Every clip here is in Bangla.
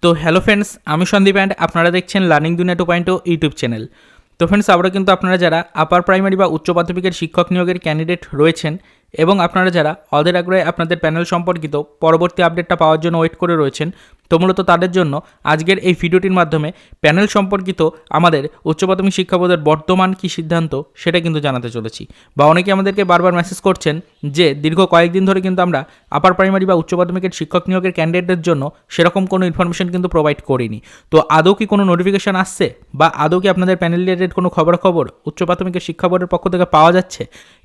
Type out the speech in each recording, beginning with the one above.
তো হ্যালো ফ্রেন্ডস, আমি সন্দীপ অ্যান্ড আপনারা দেখছেন লার্নিং দুনিয়া 2.0 ইউটিউব চ্যানেল। তো ফ্রেন্ডস, আমরা কিন্তু আপনারা যারা আপার প্রাইমারি বা উচ্চ প্রাথমিকের শিক্ষক নিয়োগের ক্যান্ডিডেট রয়েছেন এবং আপনারা যারা অধীর আগ্রহে আপনাদের প্যানেল সম্পর্কিত পরবর্তী আপডেটটা পাওয়ার জন্য ওয়েট করে রয়েছেন, তো মূলত তাদের জন্য আজকের এই ভিডিওটির মাধ্যমে প্যানেল সম্পর্কিত আমাদের উচ্চ প্রাথমিক শিক্ষা বোর্ডের বর্তমান কী সিদ্ধান্ত সেটা কিন্তু জানাতে চলেছি। বা অনেকে আমাদেরকে বারবার মেসেজ করছেন যে দীর্ঘ কয়েকদিন ধরে কিন্তু আমরা আপার প্রাইমারি বা উচ্চ প্রাথমিকের শিক্ষক নিয়োগের ক্যান্ডিডেটদের জন্য সেরকম কোনো ইনফরমেশন কিন্তু প্রোভাইড করিনি। তো আদৌ কি কোনো নোটিফিকেশান আসছে বা আদৌ কি আপনাদের প্যানেল রিলেটেড কোনো খবরাখবর উচ্চ প্রাথমিকের শিক্ষা বোর্ডের পক্ষ থেকে পাওয়া যাচ্ছে,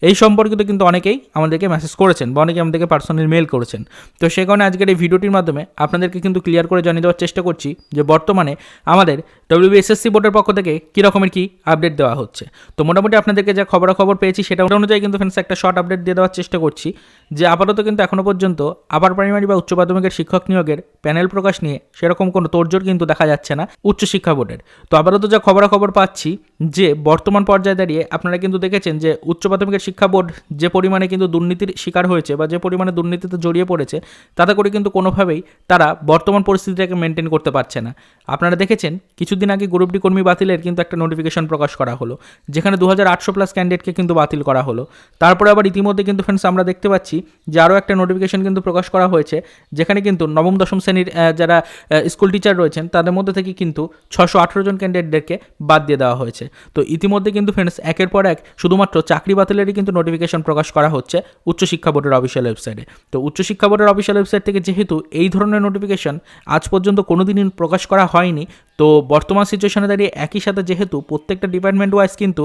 এই সম্পর্কিত কিন্তু অনেকেই আমাদেরকে মেসেজ করেছেন বা অনেকে আমাদেরকে পার্সোনাল মেল করেছেন। তো সে কারণে আজকের এই ভিডিওটির মাধ্যমে আপনাদেরকে কিন্তু ক্লিয়ার করে জানিয়ে দেওয়ার চেষ্টা করছি যে বর্তমানে আমাদের WBSSC বোর্ডের পক্ষ থেকে কী রকমের কী আপডেট দেওয়া হচ্ছে। তো মোটামুটি আপনাদেরকে যা খবরাখবর পেয়েছি সেটা অনুযায়ী কিন্তু ফ্রেন্ডস একটা শর্ট আপডেট দিয়ে দেওয়ার চেষ্টা করছি যে আপাতত কিন্তু এখনও পর্যন্ত আপার প্রাইমারি বা উচ্চ প্রাথমিকের শিক্ষক নিয়োগের প্যানেল প্রকাশ নিয়ে সেরকম কোনো তোড়জোড় কিন্তু দেখা যাচ্ছে না উচ্চশিক্ষা বোর্ডের। তো আপাতত যা খবরাখবর পাচ্ছি যে বর্তমান পর্যায়ে দাঁড়িয়ে আপনারা কিন্তু দেখেছেন যে উচ্চ প্রাথমিকের শিক্ষা বোর্ড যে পরিমাণে কিন্তু দুর্নীতির শিকার হয়েছে বা যে পরিমাণে দুর্নীতিতে জড়িয়ে পড়েছে, তাতে করে কিন্তু কোনোভাবেই তারা বর্তমান পরিস্থিতিটাকে মেনটেন করতে পারছে না। আপনারা দেখেছেন কিছুদিন আগে গ্রুপ ডি কর্মী বাতিলের কিন্তু একটা নোটিফিকেশন প্রকাশ করা হলো, যেখানে 2800+ ক্যান্ডিডেটকে কিন্তু বাতিল করা হলো। তারপরে আবার ইতিমধ্যে কিন্তু ফ্রেন্ডস আমরা দেখতে পাচ্ছি যে আরও একটা নোটিফিকেশন কিন্তু প্রকাশ করা হয়েছে, যেখানে কিন্তু নবম দশম শ্রেণীর যারা স্কুল টিচার রয়েছেন তাদের মধ্যে থেকে কিন্তু 618 জন ক্যান্ডিডেটদেরকে বাদ দিয়ে দেওয়া হয়েছে। তো ইতিমধ্যে কিন্তু ফ্রেন্ডস একের পর এক শুধুমাত্র চাকরি বাতিলেরই কিন্তু নোটিফিকেশন প্রকাশ করা হচ্ছে উচ্চশিক্ষা বোর্ডের অফিসিয়াল ওয়েবসাইটে। তো উচ্চশিক্ষা বোর্ডের অফিসিয়াল ওয়েবসাইট থেকে যেহেতু এই ধরনের নোটিফিকেশন আজ পর্যন্ত কোনোদিনই প্রকাশ করা হয়নি, তো বর্তমান সিচুয়েশনে দাঁড়িয়ে একই সাথে যেহেতু প্রত্যেকটা ডিপার্টমেন্ট ওয়াইজ কিন্তু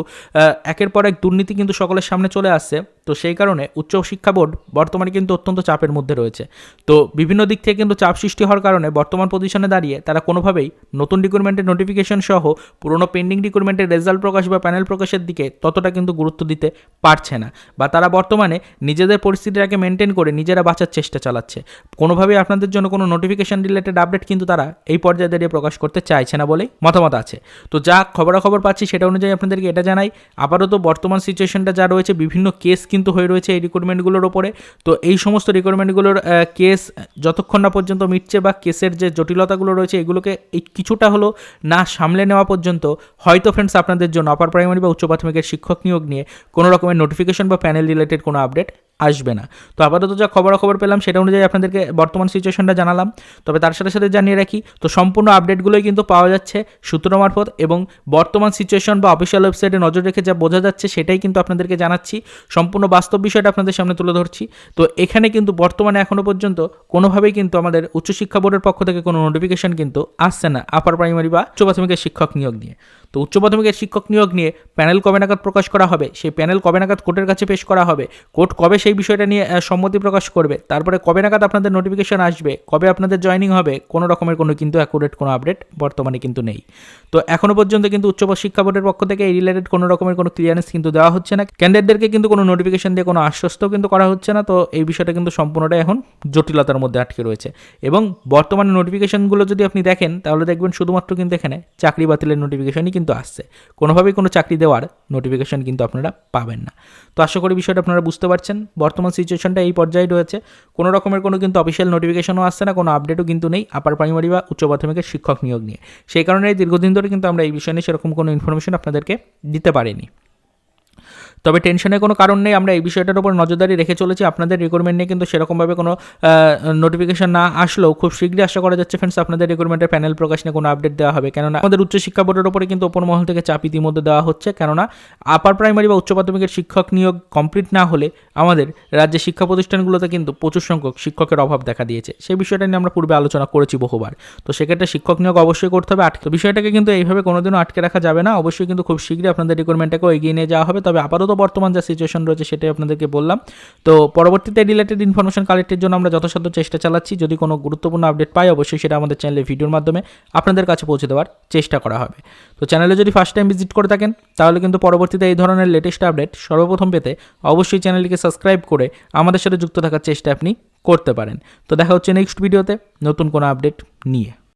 একের পর এক দুর্নীতি কিন্তু সকলের সামনে চলে আসছে, তো সেই কারণে উচ্চশিক্ষা বোর্ড বর্তমানে কিন্তু অত্যন্ত চাপের মধ্যে রয়েছে। তো বিভিন্ন দিক থেকে কিন্তু চাপ সৃষ্টি হওয়ার কারণে বর্তমান পজিশনে দাঁড়িয়ে তারা কোনোভাবেই নতুন রিক্রুটমেন্টের নোটিফিকেশন সহ পুরনো পেন্ডিং রিক্রুটমেন্টের রেজাল্ট প্রকাশ বা প্যানেল প্রকাশের দিকে ততটা কিন্তু গুরুত্ব দিতে পারছে না, বা তারা বর্তমানে নিজেদের পরিস্থিতিটাকে মেনটেন করে নিজেরা বাঁচার চেষ্টা চালাচ্ছে। কোনোভাবেই আপনাদের জন্য কোনো নোটিফিকেশন রিলেটেড আপডেট কিন্তু তারা এই পর্যায়ে দাঁড়িয়ে প্রকাশ করতে চাইছে না বলেই মতামত আছে। তো যা খবরাখবর পাচ্ছি সেটা অনুযায়ী আপনাদেরকে এটা জানাই, আপাতত বর্তমান সিচুয়েশনটা যা রয়েছে বিভিন্ন কেস কিন্তু হয়ে রয়েছে এই রিক্রুটমেন্টগুলোর ওপরে। তো এই সমস্ত রিক্রুটমেন্টগুলোর কেস যতক্ষণ না পর্যন্ত মিটছে বা কেসের যে জটিলতাগুলো রয়েছে এগুলোকে এই কিছুটা হলো না সামলে নেওয়া পর্যন্ত হয়তো ফ্রেন্ডস আপনাদের জন্য আপার প্রাইমারি বা উচ্চ প্রাথমিকের শিক্ষক নিয়োগ নিয়ে কোনো রকমের নোটিফিকেশন বা প্যানেল রিলেটেড কোনো আপডেট আসবে না। তো আপাতত যা খবরাখবর পেলাম সেটা অনুযায়ী আপনাদেরকে বর্তমান সিচুয়েশনটা জানালাম। তবে তার সাথে সাথে জানিয়ে রাখি, তো সম্পূর্ণ আপডেটগুলোই কিন্তু পাওয়া যাচ্ছে সূত্র মারফত এবং বর্তমান সিচুয়েশন বা অফিসিয়াল ওয়েবসাইটে নজর রেখে যা বোঝা যাচ্ছে সেটাই কিন্তু আপনাদেরকে জানাচ্ছি, সম্পূর্ণ বাস্তব বিষয়টা আপনাদের সামনে তুলে ধরছি। তো এখানে কিন্তু বর্তমানে এখনও পর্যন্ত কোনোভাবেই কিন্তু আমাদের উচ্চশিক্ষা বোর্ডের পক্ষ থেকে কোনো নোটিফিকেশন কিন্তু আসছে না আপার প্রাইমারি বা উচ্চ প্রাথমিকের শিক্ষক নিয়োগ নিয়ে। তো উচ্চ প্রাথমিকের শিক্ষক নিয়োগ নিয়ে প্যানেল কবে নাগাদ প্রকাশ করা হবে, সেই প্যানেল কবে নাগাদ কোর্টের কাছে পেশ করা হবে, কোর্ট কবে সেই বিষয়টা নিয়ে সম্মতি প্রকাশ করবে, তারপরে কবে নাগাদ আপনাদের নোটিফিকেশন আসবে, কবে আপনাদের জয়েনিং হবে, কোনো রকমের কোনো কিন্তু অ্যাকুরেট কোনো আপডেট বর্তমানে কিন্তু নেই। তো এখনও পর্যন্ত কিন্তু উচ্চ শিক্ষা বোর্ডের পক্ষ থেকে এই রিলেটেড কোনো রকমের কোনো ক্লিয়ারেন্স কিন্তু দেওয়া হচ্ছে না, ক্যান্ডিডেটদেরকে কিন্তু কোনো নোটিফিকেশন দিয়ে কোনো আশ্বস্তও কিন্তু করা হচ্ছে না। তো এই বিষয়টা কিন্তু সম্পূর্ণটাই এখন জটিলতার মধ্যে আটকে রয়েছে এবং বর্তমানে নোটিফিকেশনগুলো যদি আপনি দেখেন তাহলে দেখবেন শুধুমাত্র কিন্তু এখানে চাকরি বাতিলের নোটিফিকেশনই কিন্তু আসছে, কোনোভাবেই কোনো চাকরি দেওয়ার নোটিফিকেশন কিন্তু আপনারা পাবেন না। তো আশা করি বিষয়টা আপনারা বুঝতে পারছেন, বর্তমান সিচুয়েশনটা এই পর্যায়ে রয়েছে, কোনো রকমের কোনো কিন্তু অফিসিয়াল নোটিফিকেশনও আসছে না, কোনো আপডেটও কিন্তু নেই আপার প্রাইমারি বা উচ্চ প্রাথমিকের শিক্ষক নিয়োগ নিয়ে। সেই কারণে দীর্ঘদিন ধরে কিন্তু আমরা এই বিষয় নিয়ে সেরকম কোনো ইনফরমেশন আপনাদেরকে দিতে পারিনি। তবে টেনশনের কোনো কারণ নেই, আমরা এই বিষয়টার উপর নজরদারি রেখে চলেছি। আপনাদের রিক্রুটমেন্ট নিয়ে কিন্তু সেরকমভাবে কোনো নোটিফিকেশন না আসলেও খুব শীঘ্রই আশা করা যাচ্ছে ফ্রেন্ডস আপনাদের রিক্রুটমেন্টের প্যানেল প্রকাশ নিয়ে কোনো আপডেট দেওয়া হবে, কেননা আমাদের উচ্চশিক্ষা বোর্ডের উপরে কিন্তু ওপর মহল থেকে চাপ ইতিমধ্যে দেওয়া হচ্ছে, কেননা আপার প্রাইমারি বা উচ্চ প্রাথমিকের শিক্ষক নিয়োগ কমপ্লিট না হলে আমাদের রাজ্যের শিক্ষা প্রতিষ্ঠানগুলোতে কিন্তু প্রচুর সংখ্যক শিক্ষকের অভাব দেখা দিয়েছে। সেই বিষয়টা নিয়ে আমরা পূর্বে আলোচনা করেছি বহুবার। তো সেক্ষেত্রে শিক্ষক নিয়োগ অবশ্যই করতে হবে, বিষয়টাকে কিন্তু এইভাবে কোনোদিনও আটকে রাখা যাবে না, অবশ্যই কিন্তু খুব শীঘ্রই আপনাদের রিক্রুটমেন্টটাকেও এগিয়ে নিয়ে যাওয়া হবে। তবে আপাতত বর্তমান যা সিচুয়েশন রয়েছে সেটাই আপনাদেরকে বললাম। তো পরবর্তীতে রিলেটেড ইনফরমেশন কালেক্টের জন্য আমরা যথাসাধ্য চেষ্টা চালাচ্ছি, যদি কোনো গুরুত্বপূর্ণ আপডেট পাই অবশ্যই সেটা আমাদের চ্যানেলে ভিডিওর মাধ্যমে আপনাদের কাছে পৌঁছে দেওয়ার চেষ্টা করা হবে। তো চ্যানেলে যদি ফার্স্ট টাইম ভিজিট করে থাকেন তাহলে কিন্তু পরবর্তীতে এই ধরনের লেটেস্ট আপডেট সর্বপ্রথম পেতে অবশ্যই চ্যানেলটিকে সাবস্ক্রাইব করে আমাদের সাথে যুক্ত থাকার চেষ্টা আপনি করতে পারেন। তো দেখা হচ্ছে নেক্সট ভিডিওতে নতুন কোনো আপডেট নিয়ে।